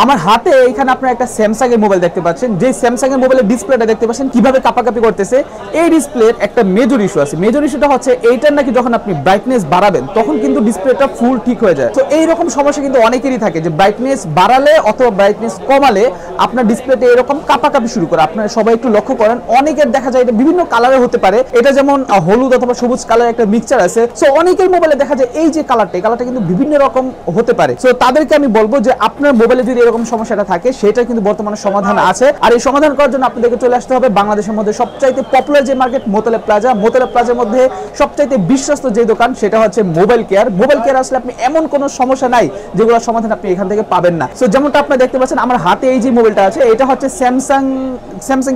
আমার হাতে এখানে আপনারা একটা স্যামসাং এর মোবাইল দেখতে পাচ্ছেন, যে স্যামসাং এর মোবাইলের ডিসপ্লেটা দেখতে পাচ্ছেন কিভাবে কাঁপাকাঁপি করতেছে। এই ডিসপ্লের একটা মেজর ইস্যু আছে। মেজর ইস্যুটা হচ্ছে এইটার নাকি যখন আপনি ব্রাইটনেস বাড়াবেন তখন কিন্তু ডিসপ্লেটা ফুল ঠিক হয়ে যায়। তো এইরকম সমস্যা কিন্তু অনেকেরই থাকে যে ব্রাইটনেস বাড়ালে অথবা ব্রাইটনেস কমালে আপনার ডিসপ্লেতে এরকম কাঁপাকাঁপি শুরু করে। আপনারা সবাই একটু লক্ষ্য করেন, অনেকের দেখা যায় এটা বিভিন্ন কালারে হতে পারে। এটা যেমন হলুদ অথবা সবুজ কালার একটা মিক্সচার আছে। সো অনেকের মোবাইলে দেখা যায় এই যে কালারটা, এই কালারটা কিন্তু বিভিন্ন রকম হতে পারে। সো তাদেরকে আমি বলবো যে আপনার মোবাইলে যদি এরকম সমস্যাটা থাকে সেটা কিন্তু বর্তমানে সমাধান আছে। আর এই সমাধান করার জন্য আপনাদেরকে চলে আসতে হবে বাংলাদেশের মধ্যে সবচাইতে পপুলার যে মার্কেট মোতালেব প্লাজা। মোতালেব প্লাজার মধ্যে সবচাইতে বিশ্বস্ত যে দোকান সেটা হচ্ছে মোবাইল কেয়ার। মোবাইল কেয়ার আসলে আপনি এমন কোনো সমস্যা নাই যেগুলোর সমাধান আপনি এখান থেকে পাবেন না। সো যেমনটা আপনারা দেখতে পাচ্ছেন আমার হাতে এই যে মোবাইলটা আছে, এটা হচ্ছে স্যামসাং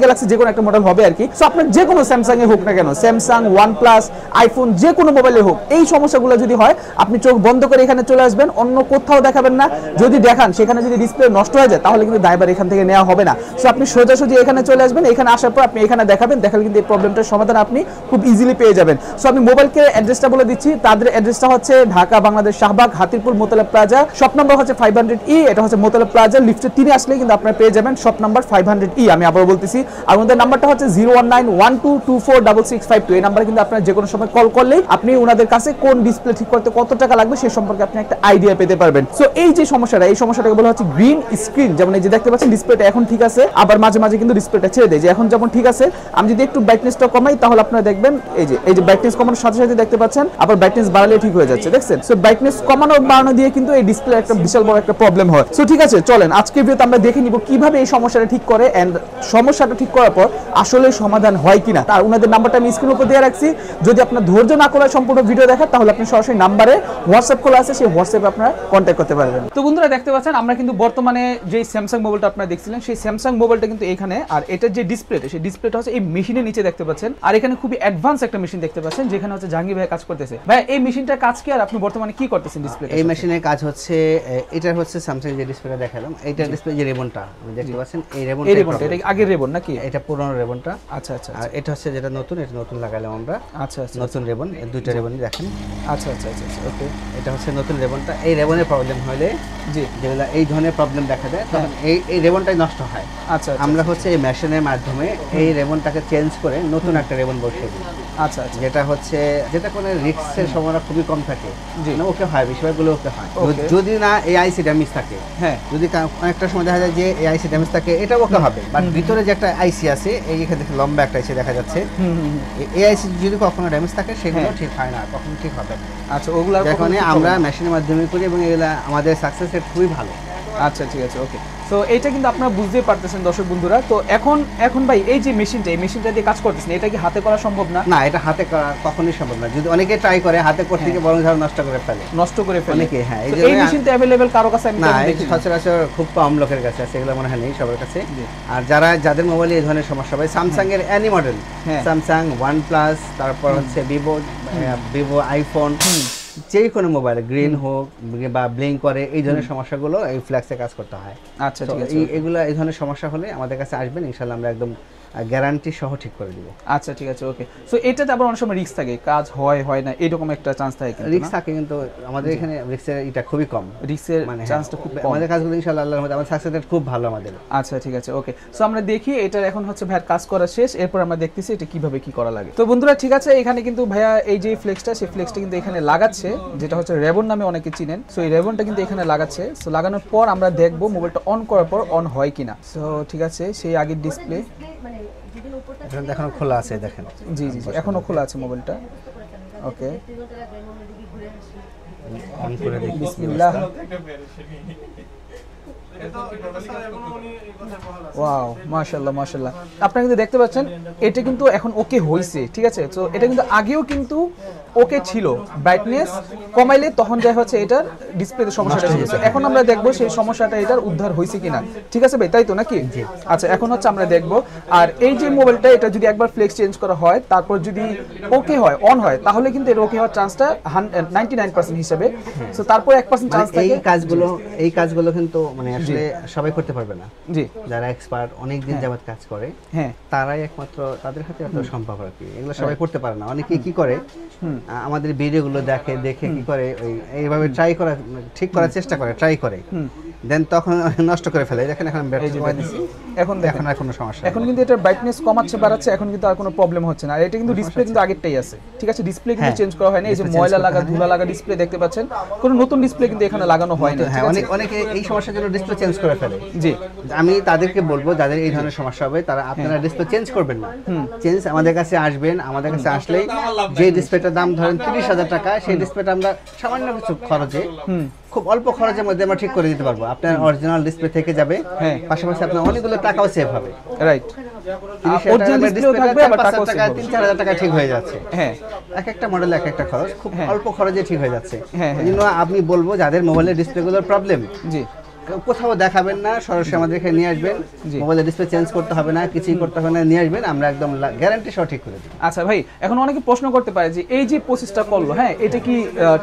গ্যালাক্সি যে কোনো একটা মডেল হবে আর কি। সো আপনার যে কোনো স্যামসাং এ হোক না কেন, স্যামসাং, ওয়ানপ্লাস, আইফোন, যে কোনো মোবাইলে হোক, এই সমস্যাগুলো যদি হয় আপনি চোখ বন্ধ করে এখানে চলে আসবেন, অন্য কোথাও দেখাবেন না। যদি দেখান সেখানে যদি ডিসপ্লে নষ্ট হয়ে যায় তাহলে কিন্তু দায়ভার এখান থেকে নেওয়া হবে না। সো আপনি সোজাসুজি এখানে চলে আসবেন, এখানে আসার পর আপনি এখানে দেখাবেন, দেখালে কিন্তু এই প্রবলেমটার সমাধান আপনি খুব ইজিলি পেয়ে যাবেন। সো আমি মোবাইলকে অ্যাড্রেসটা বলে দিচ্ছি। তাদের অ্যাড্রেসটা হচ্ছে Dhaka Bangladesh Shahbag Hatirpul Motaleb plaza. Shop number হচ্ছে 500E। এটা হচ্ছে মোতালেব প্লাজা লিফটে 3 আসলে কিন্তু আপনারা পেয়ে যাবেন শপ নাম্বার 500E। আমি আবার বলতেছি, আর ওনাদের নাম্বারটা হচ্ছে 01912246652। এই নাম্বারে কিন্তু আপনারা যে কোনো সময় কল করলেই আপনি ওনাদের কাছে কোন ডিসপ্লে ঠিক করতে কত টাকা লাগবে সেই সম্পর্কে আপনি একটা আইডিয়া পেতে পারবেন। সো এই যে সমস্যাটা, এই সমস্যাটাকে বলা হচ্ছে গ্রিন স্ক্রিন। যেমন এই যে দেখতে পাচ্ছেন ডিসপ্লেটা এখন ঠিক আছে, আবার মাঝে মাঝে কিন্তু ডিসপ্লেটা ছেড়ে দেয়। যে এখন যেমন ঠিক আছে, আমি যদি একটু ব্রাইটনেসটা কমাই তাহলে আপনারা দেখবেন এই যে ব্রাইটনেস কমানোর সাথে সাথে দেখতে পাচ্ছেন আবার ব্রাইটনেস বাড়ালে ঠিক হয়ে যাচ্ছে, দেখছেন? সো ব্রাইটনেস কমানো বাড়ানো দিয়ে কিন্তু এই ডিসপ্লে একটা বিশাল বড় একটা প্রবলেম হয়। সো ঠিক আছে, চলেন আজকের ভিডিওতে আমরা দেখে নিব কিভাবে এই সমস্যাটা ঠিক করে এন্ড সমস্যাটা ঠিক করার পর আসলে সমাধান হয় কিনা। আর ওনাদের নাম্বারটা আমি স্ক্রিনের উপর দিয়ে রাখছি। যদি আপনার ধৈর্য না করে সম্পূর্ণ ভিডিও দেখেন তাহলে আপনি সরাসরি নাম্বারে হোয়াটসঅ্যাপ খোলা আছে, সেই হোয়াটসঅ্যাপে আপনারা কন্ট্যাক্ট করতে পারবেন। তো বন্ধুরা দেখতে পাচ্ছেন আমরা কিন্তু বর্তমানে যে স্যামসাং মোবাইলটা আপনারা দেখছিলেন সেই স্যামসাং মোবাইলটা কিন্তু এখানে, আর এটার যে ডিসপ্লেটা সেই ডিসপ্লেটা হচ্ছে এই মেশিনের নিচে দেখতে পাচ্ছেন। আর এখানে খুবই অ্যাডভান্স একটা মেশিন দেখতে পাচ্ছেন যেখানে হচ্ছে জাহাঙ্গীর ভাই কাজ করতেছে। ভাই এই মেশিনটার কাজ কি আর আপনি বর্তমানে কি করতেছেন ডিসপ্লে? এই মেশিনের কাজ হচ্ছে এটার হচ্ছে স্যামসাং যে ডিসপ্লেটা দেখালাম, এইটার ডিসপ্লে যে রেবনটা দেখতে পাচ্ছেন, এই রেবনটা এটা আগের রেবন নাকি? এটা পুরনো রেবনটা। আচ্ছা আচ্ছা। আর এটা হচ্ছে যেটা নতুন, এটা নতুন লাগালাম আমরা। আচ্ছা আচ্ছা, নতুন রেবন, দুইটা রেবনই দেখেন। আচ্ছা আচ্ছা আচ্ছা ওকে। এটা হচ্ছে নতুন রেবনটা। এই রেবনের প্রবলেম হলে জি যেগুলো এই ধরনের প্রবলেম দেখা দেয় তখন এই রেবনটাই নষ্ট হয়। আচ্ছা, আমরা হচ্ছে এই মেশিনের মাধ্যমে এই রেবনটাকে চেঞ্জ করে নতুন একটা রেবন বসিয়ে দিই। আচ্ছা আচ্ছা, যেটা কোনো রিস্কের সম্ভাবনা খুবই কম থাকে। জি ওকে হয়, বেশিরভাগগুলো ওকে হয়। যদি না এই আইসি ড্যামেজ থাকে, হ্যাঁ, যদি অনেকটা সময় দেখা যায় যে এই আইসি ড্যামেজ থাকে, এটা ওকে হবে। বাট ভিতরে যে একটা আইসি আছে, এই এখানে লম্বা একটা আইসি দেখা যাচ্ছে, এই আইসি যদি কখনো ড্যামেজ থাকে সেগুলো ঠিক হয় না, কখনো ঠিক হবে। আচ্ছা, ওগুলো এখন আমরা মেশিনের মাধ্যমে করি এবং এগুলা আমাদের সাকসেস রেট খুবই ভালো। আচ্ছা ঠিক আছে ওকে। সো এইটা কিন্তু আপনারা বুঝতেই পারতেছেন দর্শক বন্ধুরা। তো এখন ভাই এই যে মেশিনটা দিয়ে কাজ করতেছেন, এটা কি হাতে করা সম্ভব না? না, এটা হাতে করা কখনোই সম্ভব না। যদি অনেকে ট্রাই করে হাতে করতে গিয়ে বরং ধর নষ্ট করে ফেলে অনেকে। হ্যাঁ, এই মেশিনটা अवेलेबल কারো কাছে আমি দেখি সচরাচর খুব কম লোকের কাছে আছে, এগুলো মনে হয় নেই সবার কাছে। আর যাদের মোবাইলে এই ধরনের সমস্যা হয়, স্যামসাং এর এনি মডেল, স্যামসাং, ওয়ানপ্লাস, তারপর হচ্ছে ভিভো, আইফোন, যে কোনো মোবাইল গ্রিন হোক বা ব্লিঙ্ক করে, এই ধরনের সমস্যাগুলো এই ফ্ল্যাক্সে কাজ করতে হয়। আচ্ছা ঠিক আছে, এই ধরনের সমস্যা হলে আমাদের কাছে আসবেন, ইনশাআল্লাহ আমরা একদম গ্যারান্টি সহ ঠিক করে দিব। আচ্ছা ঠিক আছে ওকে। সো এটাতে আবার অনেক সময় রিস্ক থাকে, কাজ হয় না এরকম একটা চান্স থাকে? রিস্ক থাকে, কিন্তু আমাদের এখানে রিস্কের এটা খুবই কম, রিস্কের চান্সটা খুব কম। আমাদের কাজগুলো ইনশাআল্লাহ আল্লাহর রহমতে আমাদের সাকসেস রেট খুব ভালো আমাদের। আচ্ছা ঠিক আছে ওকে। সো আমরা দেখি এটার এখন হচ্ছে ভাইয়ার কাজ করা শেষ, এরপর আমরা দেখতেছি এটা কিভাবে কি করা লাগে। তো বন্ধুরা ঠিক আছে, এখানে কিন্তু ভাইয়া এই যে ফ্লেক্সটা, সেই ফ্লেক্সটা কিন্তু এখানে লাগাচ্ছে, যেটা হচ্ছে রেবন নামে অনেকে চিনেন। সো এই রেবনটা কিন্তু এখানে লাগাচ্ছে। সো লাগানোর পর আমরা দেখবো মোবাইলটা অন করার পর অন হয় কিনা। সো ঠিক আছে, সেই আগের ডিসপ্লে এখনো খোলা আছে, দেখেন। জি জি এখনো খোলা আছে মোবাইলটা। ওকে, অন করে দেখি বিসমিল্লাহ। ওয়াও, মাশাআল্লাহ মাশাআল্লাহ। আপনারা কিন্তু দেখতে পাচ্ছেন এটা কিন্তু এখন ওকে হইছে, ঠিক আছে? তো এটা কিন্তু আগেও কিন্তু ওকে ছিল, ব্রাইটনেস কমাইলে তখন যা হচ্ছে এটার ডিসপ্লেতে সমস্যাটা ছিল। এখন আমরা দেখবো সেই সমস্যাটা এটার উদ্ধার হইছে কিনা, ঠিক আছে ভাই, তাই তো নাকি? আচ্ছা, এখন হচ্ছে আমরা দেখবো। আর এই যে মোবাইলটা, এটা যদি একবার ফ্লেক্স চেঞ্জ করা হয়, তারপর যদি ওকে হয়, অন হয়, তাহলে কিন্তু এর ওকে হওয়ার চান্সটা 99% হিসেবে। সো তারপর 1% চান্স থাকে। এই কাজগুলো কিন্তু মানে আসলে সবাই করতে পারবে না। জি, যারা এক্সপার্ট অনেক দিন যাবত কাজ করে, হ্যাঁ, তারাই একমাত্র তাদের হাতে এত সম্ভব আর কি। এগুলো সবাই করতে পারে না। অনেকে কি করে, আমাদের ভিডিওগুলো দেখে কি করে এইভাবে ট্রাই করা ঠিক করার চেষ্টা করে ট্রাই করে দেন তখন নষ্ট করে ফেলে। দেখেন এখন ব্যাটারি কমাই দিছি, এখন দেখেন আর কোনো সমস্যা এখন কিন্তু এটা ব্রাইটনেস কমাচ্ছে বাড়াচ্ছে, এখন কিন্তু আর কোনো প্রবলেম হচ্ছে না। আর এটা কিন্তু ডিসপ্লে কিন্তু আগেরটাই আছে, ঠিক আছে, ডিসপ্লে কিন্তু চেঞ্জ করা হয়নি। এই যে ময়লা লাগা ধুলা লাগা ডিসপ্লে দেখতে পাচ্ছেন, কোনো নতুন ডিসপ্লে কিন্তু এখানে লাগানো হয়নি। হ্যাঁ, অনেকে এই সমস্যার জন্য ডিসপ্লে চেঞ্জ করে ফেলে। জি, আমি তাদেরকে বলবো যাদের এই ধরনের সমস্যা হবে তারা আপনারা ডিসপ্লে চেঞ্জ করবেন না, চেঞ্জ আমাদের কাছে আসবেন। আমাদের কাছে আসলেই যে ডিসপ্লেটার দাম ধরেন 30,000 টাকা, সেই ডিসপ্লেটা আমরা সামান্য কিছু খরচে খুব অল্প খরচের মধ্যে আমরা ঠিক করে দিতে পারবো। আপনার অরিজিনাল ডিসপ্লে থেকে যাবে, পাশাপাশি আপনার অনেকগুলো টাকাও সেভ হবে। রাইট, অরিজিনাল ডিসপ্লেও থাকবে আবার টাকাও সেভ হবে। 3-4,000 টাকা ঠিক হয়ে যাচ্ছে। হ্যাঁ, এক একটা মডেল এক একটা খরচ, খুব অল্প খরচে ঠিক হয়ে যাচ্ছে। এই জন্য আমি বলবো যাদের মোবাইলের ডিসপ্লেগুলোর প্রবলেম, জি, কোথাও দেখাবেন না, সরাসরি আমাদের এখানে নিয়ে আসবেন। মোবাইলের ডিসপ্লে চেঞ্জ করতে হবে না, কিছুই করতে হবে না, নিয়ে আসবেন, আমরা একদম গ্যারান্টি সহ ঠিক করে দিই। আচ্ছা ভাই, এখন অনেকে প্রশ্ন করতে পারে যে এই যে প্রসেসটা করলো, হ্যাঁ, এটা কি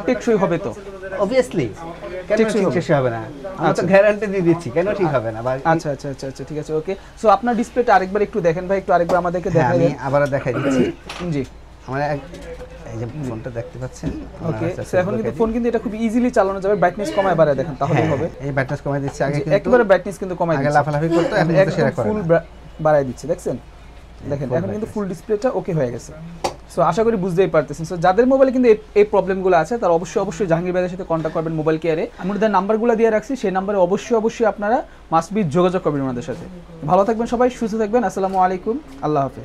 টেকসই হবে? তো অবভিয়াসলি কেন ঠিক হবে না, আমরা তো গ্যারান্টি দিয়ে দিচ্ছি, কেন ঠিক হবে না? আচ্ছা আচ্ছা আচ্ছা আচ্ছা, ঠিক আছে, ওকে। সো আপনার ডিসপ্লেটা আরেকবার একটু দেখেন ভাই, একটু আরেকবার আমাদেরকে দেখাই আমি আবারো দেখাই দিচ্ছি। জি, আমরা এই যে ফোনটা দেখতে পাচ্ছেন, ওকে। সো এখন কিন্তু ফোন কিন্তু এটা খুব ইজিলি চালানো যাবে, ব্রাইটনেস কমায় বাড়ায় দেখেন তাহলেই হবে। এই ব্রাইটনেস কমাই দিচ্ছি, আগে কিন্তু একবারে ব্রাইটনেস কিন্তু কমাই দিচ্ছি, আগে লাফালাফি করতে, এখন কিন্তু সেটা করে ফুল বাড়ায় দিচ্ছি, দেখছেন? দেখেন এখন কিন্তু ফুল ডিসপ্লেটা ওকে হয়ে গেছে। সো আশা করি বুঝতেই পারতেছেন। সো যাদের মোবাইলে কিন্তু এই প্রবলেমগুলো আছে তারা অবশ্যই জাহাঙ্গীর ভাইয়ের সাথে কন্ট্যাক্ট করবেন মোবাইল কেয়ারে। আমাদের নাম্বারগুলো দিয়ে রাখছি, সেই নাম্বারে অবশ্যই আপনারা মাস্ট বি যোগাযোগ করবেন ওনাদের সাথে। ভালো থাকবেন সবাই, সুস্থ থাকবেন। আসসালামু আলাইকুম, আল্লাহ হাফেজ।